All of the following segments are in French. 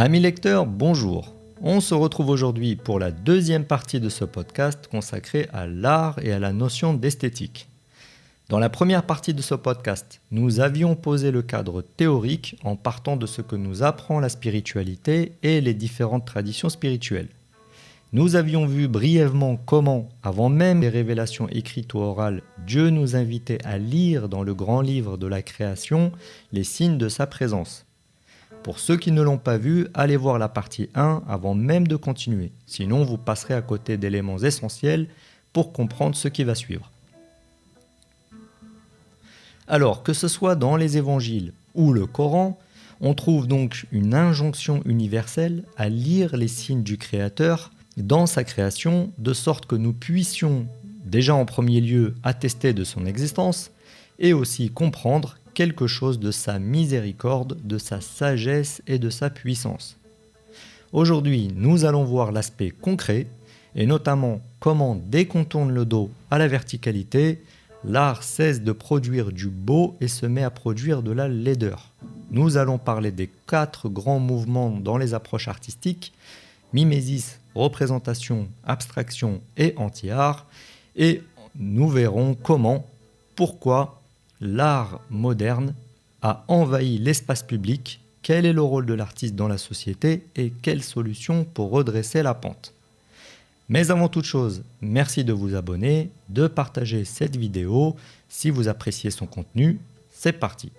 Amis lecteurs, bonjour. On se retrouve aujourd'hui pour la deuxième partie de ce podcast consacré à l'art et à la notion d'esthétique. Dans la première partie de ce podcast, nous avions posé le cadre théorique en partant de ce que nous apprend la spiritualité et les différentes traditions spirituelles. Nous avions vu brièvement comment, avant même les révélations écrites ou orales, Dieu nous invitait à lire dans le grand livre de la création les signes de sa présence. Pour ceux qui ne l'ont pas vu, allez voir la partie 1 avant même de continuer, sinon vous passerez à côté d'éléments essentiels pour comprendre ce qui va suivre. Alors, que ce soit dans les évangiles ou le Coran, on trouve donc une injonction universelle à lire les signes du Créateur dans sa création, de sorte que nous puissions, déjà en premier lieu, attester de son existence, et aussi comprendre quelque chose de sa miséricorde, de sa sagesse et de sa puissance. Aujourd'hui, nous allons voir l'aspect concret, et notamment comment, dès qu'on tourne le dos à la verticalité, l'art cesse de produire du beau et se met à produire de la laideur. Nous allons parler des 4 grands mouvements dans les approches artistiques, mimésis, représentation, abstraction et anti-art, et nous verrons comment, pourquoi l'art moderne a envahi l'espace public, quel est le rôle de l'artiste dans la société et quelles solutions pour redresser la pente. Mais avant toute chose, merci de vous abonner, de partager cette vidéo si vous appréciez son contenu. C'est parti.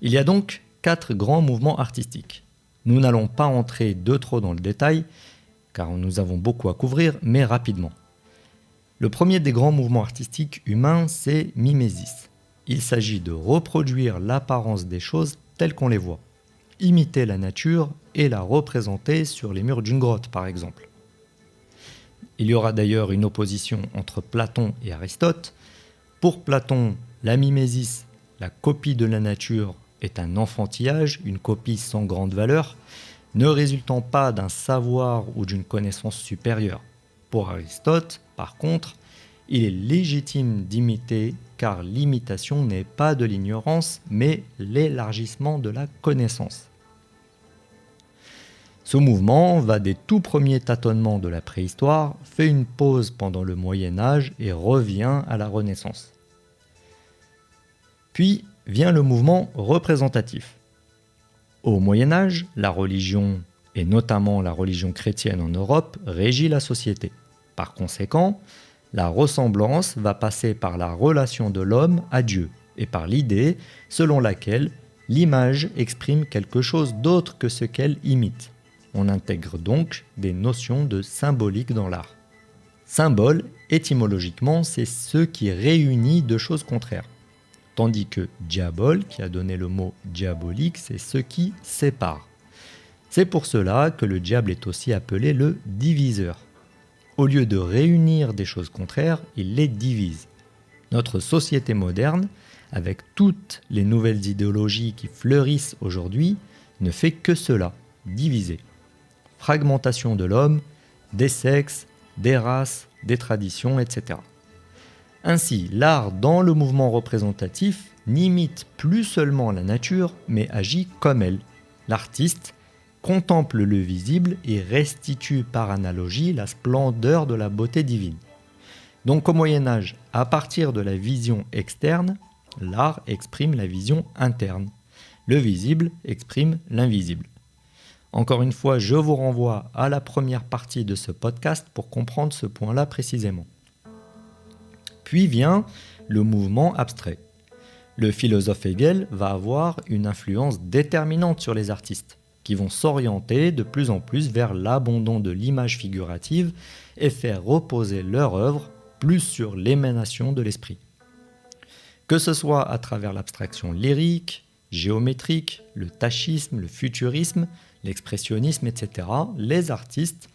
Il y a donc 4 grands mouvements artistiques. Nous n'allons pas entrer de trop dans le détail, car nous avons beaucoup à couvrir, mais rapidement. Le premier des grands mouvements artistiques humains, c'est mimésis. Il s'agit de reproduire l'apparence des choses telles qu'on les voit, imiter la nature et la représenter sur les murs d'une grotte, par exemple. Il y aura d'ailleurs une opposition entre Platon et Aristote. Pour Platon, la mimésis, la copie de la nature, est un enfantillage, une copie sans grande valeur, ne résultant pas d'un savoir ou d'une connaissance supérieure. Pour Aristote, par contre, il est légitime d'imiter car l'imitation n'est pas de l'ignorance, mais l'élargissement de la connaissance. Ce mouvement va des tout premiers tâtonnements de la préhistoire, fait une pause pendant le Moyen-Âge et revient à la Renaissance. Puis vient le mouvement représentatif. Au Moyen-Âge, la religion, et notamment la religion chrétienne en Europe, régit la société. Par conséquent, la ressemblance va passer par la relation de l'homme à Dieu et par l'idée selon laquelle l'image exprime quelque chose d'autre que ce qu'elle imite. On intègre donc des notions de symbolique dans l'art. Symbole, étymologiquement, c'est ce qui réunit deux choses contraires. Tandis que diabole, qui a donné le mot diabolique, c'est ce qui sépare. C'est pour cela que le diable est aussi appelé le diviseur. Au lieu de réunir des choses contraires, il les divise. Notre société moderne, avec toutes les nouvelles idéologies qui fleurissent aujourd'hui, ne fait que cela, diviser. Fragmentation de l'homme, des sexes, des races, des traditions, etc. Ainsi, l'art dans le mouvement représentatif n'imite plus seulement la nature, mais agit comme elle. L'artiste contemple le visible et restitue par analogie la splendeur de la beauté divine. Donc au Moyen-Âge, à partir de la vision externe, l'art exprime la vision interne. Le visible exprime l'invisible. Encore une fois, je vous renvoie à la première partie de ce podcast pour comprendre ce point-là précisément. Puis vient le mouvement abstrait. Le philosophe Hegel va avoir une influence déterminante sur les artistes, qui vont s'orienter de plus en plus vers l'abandon de l'image figurative et faire reposer leur œuvre plus sur l'émanation de l'esprit. Que ce soit à travers l'abstraction lyrique, géométrique, le tachisme, le futurisme, l'expressionnisme, etc., les artistes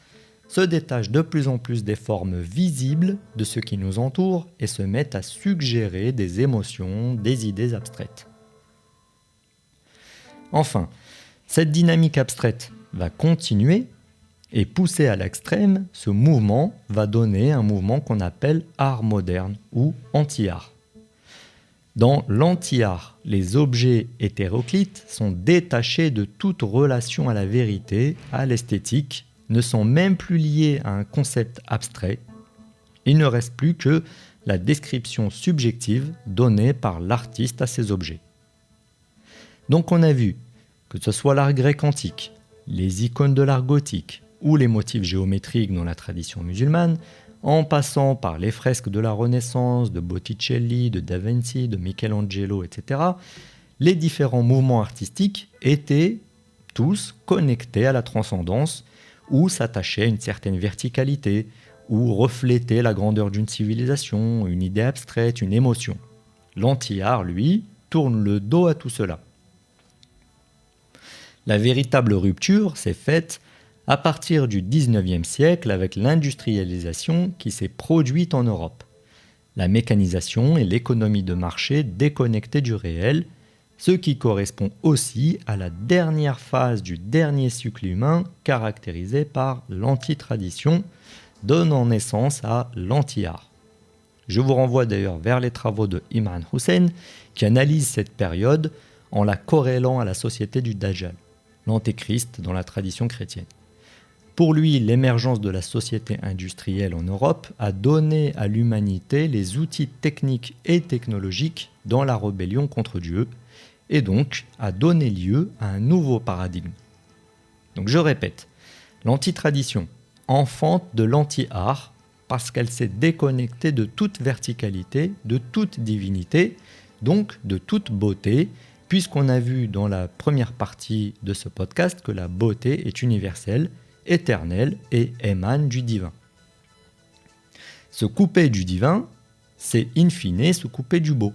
se détachent de plus en plus des formes visibles de ce qui nous entoure et se mettent à suggérer des émotions, des idées abstraites. Enfin, cette dynamique abstraite va continuer et poussée à l'extrême, ce mouvement va donner un mouvement qu'on appelle art moderne ou anti-art. Dans l'anti-art, les objets hétéroclites sont détachés de toute relation à la vérité, à l'esthétique, ne sont même plus liés à un concept abstrait. Il ne reste plus que la description subjective donnée par l'artiste à ces objets. Donc on a vu que ce soit l'art grec antique, les icônes de l'art gothique ou les motifs géométriques dans la tradition musulmane, en passant par les fresques de la Renaissance, de Botticelli, de Da Vinci, de Michelangelo, etc., les différents mouvements artistiques étaient tous connectés à la transcendance ou s'attachaient à une certaine verticalité ou reflétaient la grandeur d'une civilisation, une idée abstraite, une émotion. L'anti-art, lui, tourne le dos à tout cela. La véritable rupture s'est faite à partir du XIXe siècle avec l'industrialisation qui s'est produite en Europe. La mécanisation et l'économie de marché déconnectées du réel, ce qui correspond aussi à la dernière phase du dernier cycle humain caractérisé par l'antitradition, donnant naissance à l'anti-art. Je vous renvoie d'ailleurs vers les travaux de Imran Hussein qui analyse cette période en la corrélant à la société du Dajjal, l'antéchrist dans la tradition chrétienne. Pour lui, l'émergence de la société industrielle en Europe a donné à l'humanité les outils techniques et technologiques dans la rébellion contre Dieu, et donc a donné lieu à un nouveau paradigme. Donc je répète, l'antitradition enfante de l'anti-art parce qu'elle s'est déconnectée de toute verticalité, de toute divinité, donc de toute beauté, puisqu'on a vu dans la première partie de ce podcast que la beauté est universelle, éternelle et émane du divin. Se couper du divin, c'est in fine se couper du beau.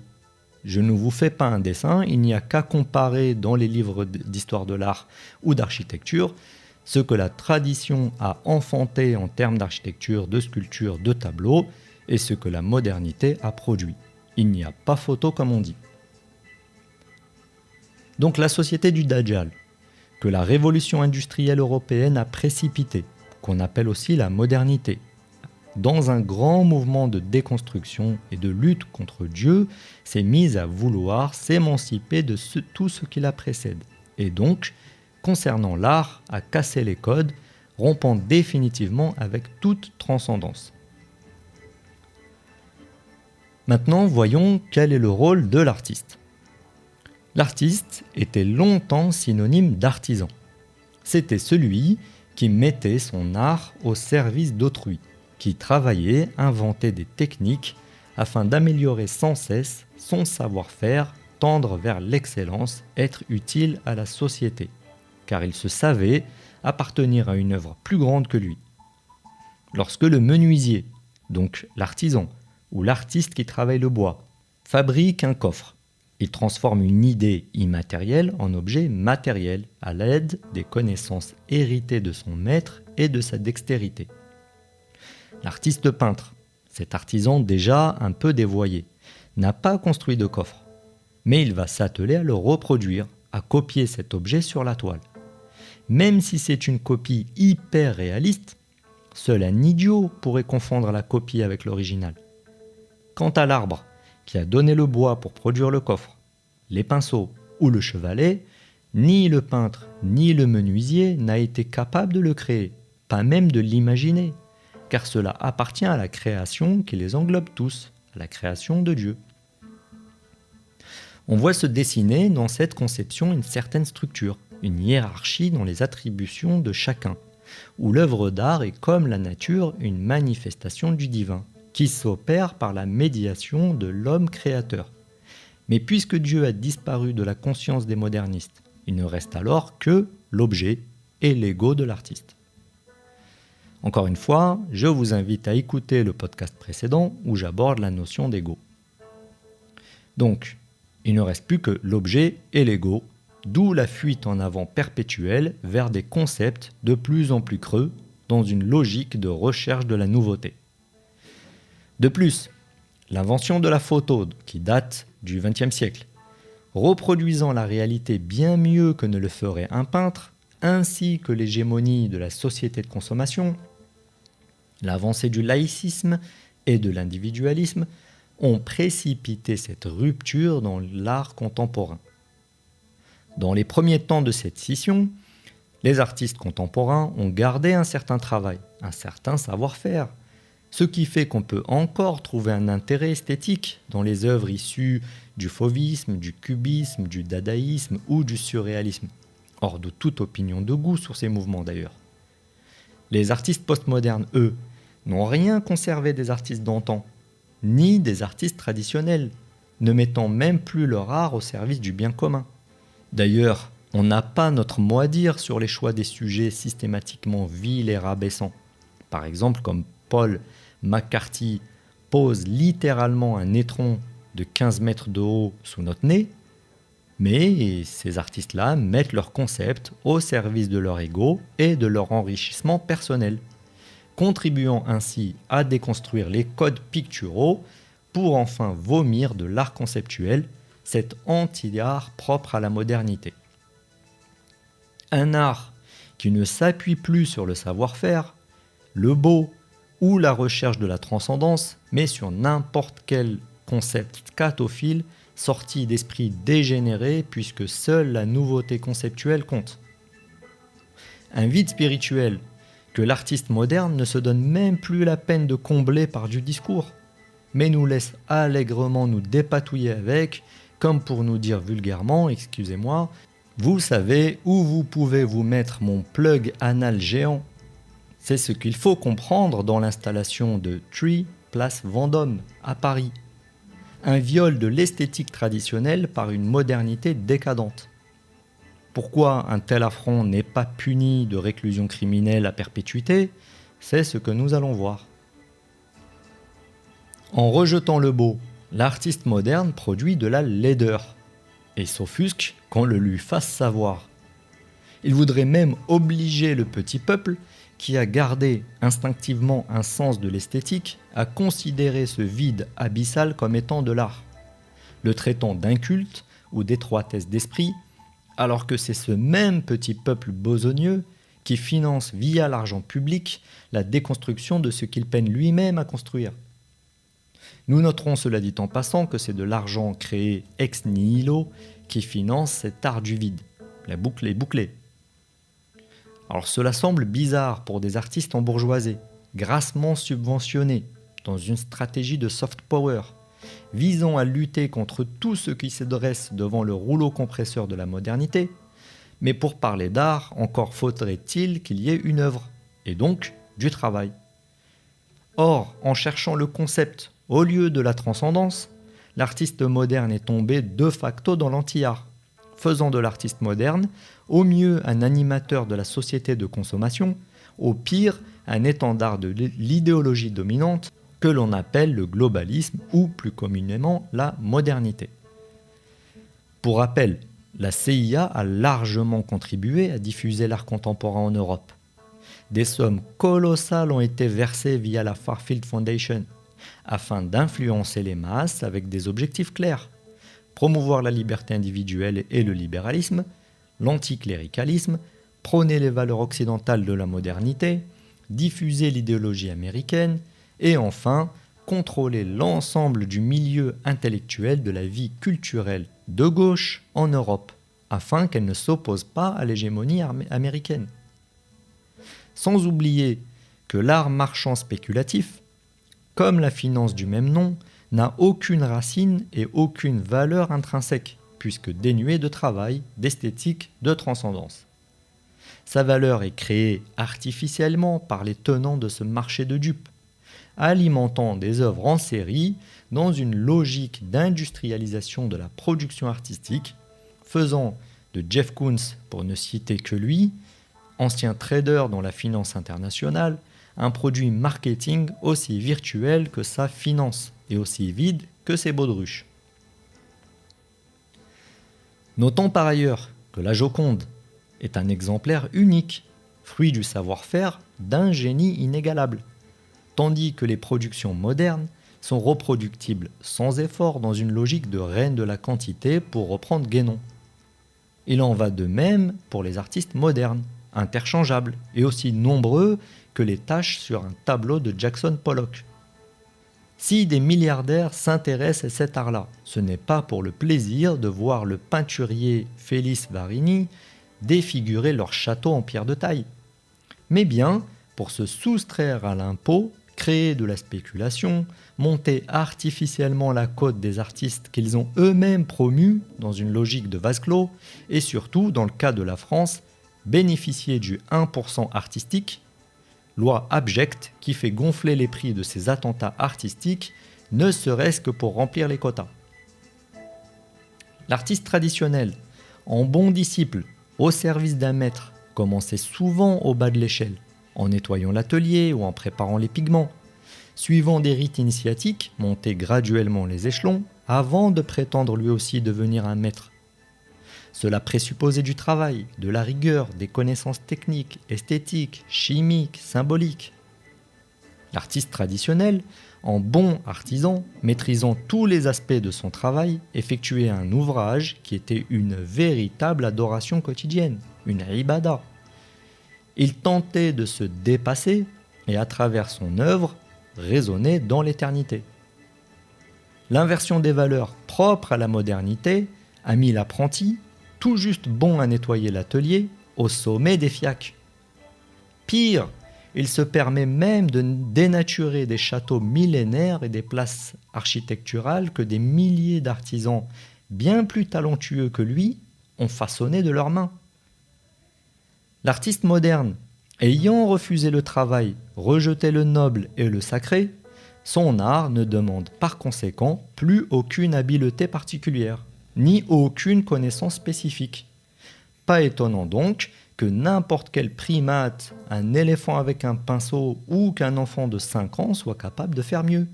Je ne vous fais pas un dessin, il n'y a qu'à comparer dans les livres d'histoire de l'art ou d'architecture ce que la tradition a enfanté en termes d'architecture, de sculpture, de tableaux et ce que la modernité a produit. Il n'y a pas photo comme on dit. Donc la société du Dajjal, que la révolution industrielle européenne a précipité, qu'on appelle aussi la modernité, dans un grand mouvement de déconstruction et de lutte contre Dieu, s'est mise à vouloir s'émanciper de tout ce qui la précède. Et donc, concernant l'art, à casser les codes, rompant définitivement avec toute transcendance. Maintenant, voyons quel est le rôle de l'artiste. L'artiste était longtemps synonyme d'artisan. C'était celui qui mettait son art au service d'autrui, qui travaillait, inventait des techniques afin d'améliorer sans cesse son savoir-faire, tendre vers l'excellence, être utile à la société, car il se savait appartenir à une œuvre plus grande que lui. Lorsque le menuisier, donc l'artisan, ou l'artiste qui travaille le bois, fabrique un coffre, il transforme une idée immatérielle en objet matériel à l'aide des connaissances héritées de son maître et de sa dextérité. L'artiste peintre, cet artisan déjà un peu dévoyé, n'a pas construit de coffre, mais il va s'atteler à le reproduire, à copier cet objet sur la toile. Même si c'est une copie hyper réaliste, seul un idiot pourrait confondre la copie avec l'original. Quant à l'arbre, qui a donné le bois pour produire le coffre, les pinceaux ou le chevalet, ni le peintre ni le menuisier n'a été capable de le créer, pas même de l'imaginer, car cela appartient à la création qui les englobe tous, à la création de Dieu. On voit se dessiner dans cette conception une certaine structure, une hiérarchie dans les attributions de chacun, où l'œuvre d'art est comme la nature une manifestation du divin, qui s'opère par la médiation de l'homme créateur. Mais puisque Dieu a disparu de la conscience des modernistes, il ne reste alors que l'objet et l'ego de l'artiste. Encore une fois, je vous invite à écouter le podcast précédent où j'aborde la notion d'ego. Donc, il ne reste plus que l'objet et l'ego, d'où la fuite en avant perpétuelle vers des concepts de plus en plus creux dans une logique de recherche de la nouveauté. De plus, l'invention de la photo, qui date du XXe siècle, reproduisant la réalité bien mieux que ne le ferait un peintre, ainsi que l'hégémonie de la société de consommation, l'avancée du laïcisme et de l'individualisme, ont précipité cette rupture dans l'art contemporain. Dans les premiers temps de cette scission, les artistes contemporains ont gardé un certain travail, un certain savoir-faire, ce qui fait qu'on peut encore trouver un intérêt esthétique dans les œuvres issues du fauvisme, du cubisme, du dadaïsme ou du surréalisme, hors de toute opinion de goût sur ces mouvements d'ailleurs. Les artistes postmodernes, eux, n'ont rien conservé des artistes d'antan, ni des artistes traditionnels, ne mettant même plus leur art au service du bien commun. D'ailleurs, on n'a pas notre mot à dire sur les choix des sujets systématiquement vils et rabaissants. Par exemple, comme Paul McCarthy pose littéralement un étron de 15 mètres de haut sous notre nez, mais ces artistes-là mettent leur concept au service de leur ego et de leur enrichissement personnel, contribuant ainsi à déconstruire les codes picturaux pour enfin vomir de l'art conceptuel, cet anti-art propre à la modernité. Un art qui ne s'appuie plus sur le savoir-faire, le beau ou la recherche de la transcendance, mais sur n'importe quel concept scatophile sorti d'esprits dégénérés puisque seule la nouveauté conceptuelle compte. Un vide spirituel que l'artiste moderne ne se donne même plus la peine de combler par du discours, mais nous laisse allègrement nous dépatouiller avec, comme pour nous dire vulgairement, excusez-moi, vous savez où vous pouvez vous mettre mon plug anal géant. C'est ce qu'il faut comprendre dans l'installation de Tree, place Vendôme, à Paris. Un viol de l'esthétique traditionnelle par une modernité décadente. Pourquoi un tel affront n'est pas puni de réclusion criminelle à perpétuité, c'est ce que nous allons voir. En rejetant le beau, l'artiste moderne produit de la laideur et s'offusque qu'on le lui fasse savoir. Il voudrait même obliger le petit peuple, qui a gardé instinctivement un sens de l'esthétique, à considérer ce vide abyssal comme étant de l'art, le traitant d'inculte ou d'étroitesse d'esprit, alors que c'est ce même petit peuple besogneux qui finance via l'argent public la déconstruction de ce qu'il peine lui-même à construire. Nous noterons, cela dit en passant, que c'est de l'argent créé ex nihilo qui finance cet art du vide. La boucle est bouclée. Alors cela semble bizarre pour des artistes embourgeoisés, grassement subventionnés, dans une stratégie de soft power, visant à lutter contre tout ce qui se dresse devant le rouleau compresseur de la modernité, mais pour parler d'art, encore faudrait-il qu'il y ait une œuvre, et donc du travail. Or, en cherchant le concept au lieu de la transcendance, l'artiste moderne est tombé de facto dans l'anti-art, faisant de l'artiste moderne au mieux un animateur de la société de consommation, au pire un étendard de l'idéologie dominante que l'on appelle le globalisme ou plus communément la modernité. Pour rappel, la CIA a largement contribué à diffuser l'art contemporain en Europe. Des sommes colossales ont été versées via la Fairfield Foundation afin d'influencer les masses avec des objectifs clairs: promouvoir la liberté individuelle et le libéralisme, l'anticléricalisme, prôner les valeurs occidentales de la modernité, diffuser l'idéologie américaine et enfin contrôler l'ensemble du milieu intellectuel de la vie culturelle de gauche en Europe, afin qu'elle ne s'oppose pas à l'hégémonie américaine. Sans oublier que l'art marchand spéculatif, comme la finance du même nom, n'a aucune racine et aucune valeur intrinsèque, puisque dénué de travail, d'esthétique, de transcendance. Sa valeur est créée artificiellement par les tenants de ce marché de dupes, alimentant des œuvres en série dans une logique d'industrialisation de la production artistique, faisant de Jeff Koons, pour ne citer que lui, ancien trader dans la finance internationale, un produit marketing aussi virtuel que sa finance et aussi vide que ses baudruches. Notons par ailleurs que la Joconde est un exemplaire unique, fruit du savoir-faire d'un génie inégalable, tandis que les productions modernes sont reproductibles sans effort dans une logique de reine de la quantité, pour reprendre Guénon. Il en va de même pour les artistes modernes, interchangeables et aussi nombreux que les taches sur un tableau de Jackson Pollock. Si des milliardaires s'intéressent à cet art-là, ce n'est pas pour le plaisir de voir le peinturier Félix Varini défigurer leur château en pierre de taille, mais bien pour se soustraire à l'impôt, créer de la spéculation, monter artificiellement la cote des artistes qu'ils ont eux-mêmes promus dans une logique de vase clos, et surtout, dans le cas de la France, bénéficier du 1% artistique, loi abjecte qui fait gonfler les prix de ces attentats artistiques, ne serait-ce que pour remplir les quotas. L'artiste traditionnel, en bon disciple, au service d'un maître, commençait souvent au bas de l'échelle, en nettoyant l'atelier ou en préparant les pigments, suivant des rites initiatiques, montait graduellement les échelons avant de prétendre lui aussi devenir un maître. Cela présupposait du travail, de la rigueur, des connaissances techniques, esthétiques, chimiques, symboliques. L'artiste traditionnel, en bon artisan, maîtrisant tous les aspects de son travail, effectuait un ouvrage qui était une véritable adoration quotidienne, une ibada. Il tentait de se dépasser et à travers son œuvre, résonner dans l'éternité. L'inversion des valeurs propres à la modernité a mis l'apprenti, tout juste bon à nettoyer l'atelier, au sommet des fiacs. Pire, il se permet même de dénaturer des châteaux millénaires et des places architecturales que des milliers d'artisans bien plus talentueux que lui ont façonné de leurs mains. L'artiste moderne, ayant refusé le travail, rejeté le noble et le sacré, son art ne demande par conséquent plus aucune habileté particulière, ni aucune connaissance spécifique. Pas étonnant donc que n'importe quel primate, un éléphant avec un pinceau ou qu'un enfant de 5 ans soit capable de faire mieux.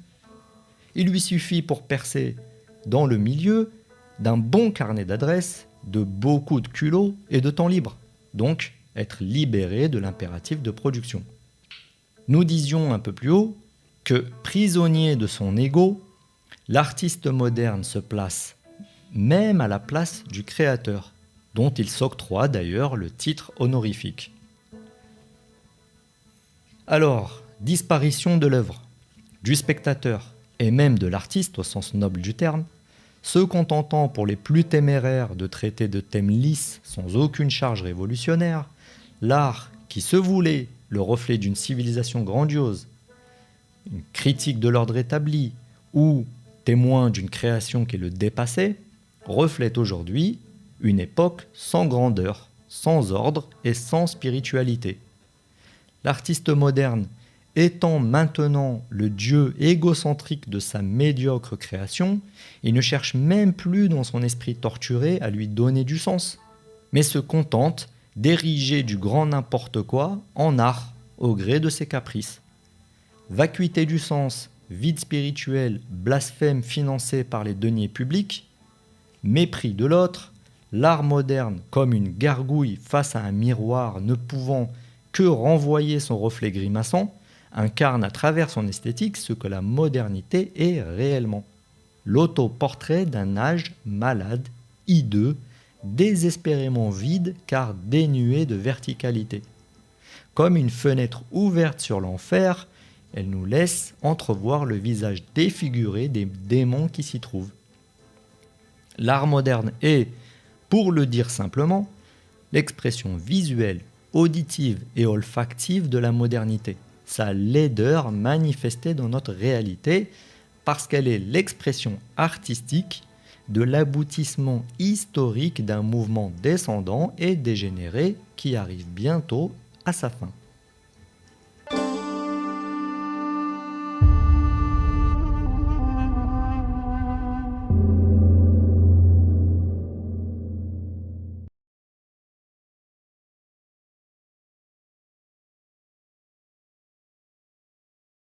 Il lui suffit pour percer dans le milieu d'un bon carnet d'adresses, de beaucoup de culot et de temps libre, donc être libéré de l'impératif de production. Nous disions un peu plus haut que, prisonnier de son ego, l'artiste moderne se place même à la place du créateur, dont il s'octroie d'ailleurs le titre honorifique. Alors, disparition de l'œuvre, du spectateur et même de l'artiste au sens noble du terme, se contentant pour les plus téméraires de traiter de thèmes lisses sans aucune charge révolutionnaire, l'art qui se voulait le reflet d'une civilisation grandiose, une critique de l'ordre établi ou témoin d'une création qui le dépassait, reflète aujourd'hui une époque sans grandeur, sans ordre et sans spiritualité. L'artiste moderne étant maintenant le dieu égocentrique de sa médiocre création, il ne cherche même plus dans son esprit torturé à lui donner du sens, mais se contente d'ériger du grand n'importe quoi en art au gré de ses caprices. Vacuité du sens, vide spirituel, blasphème financé par les deniers publics, mépris de l'autre, l'art moderne comme une gargouille face à un miroir ne pouvant que renvoyer son reflet grimaçant, incarne à travers son esthétique ce que la modernité est réellement. L'autoportrait d'un âge malade, hideux, désespérément vide car dénué de verticalité. Comme une fenêtre ouverte sur l'enfer, elle nous laisse entrevoir le visage défiguré des démons qui s'y trouvent. L'art moderne est, pour le dire simplement, l'expression visuelle, auditive et olfactive de la modernité, sa laideur manifestée dans notre réalité, parce qu'elle est l'expression artistique de l'aboutissement historique d'un mouvement descendant et dégénéré qui arrive bientôt à sa fin.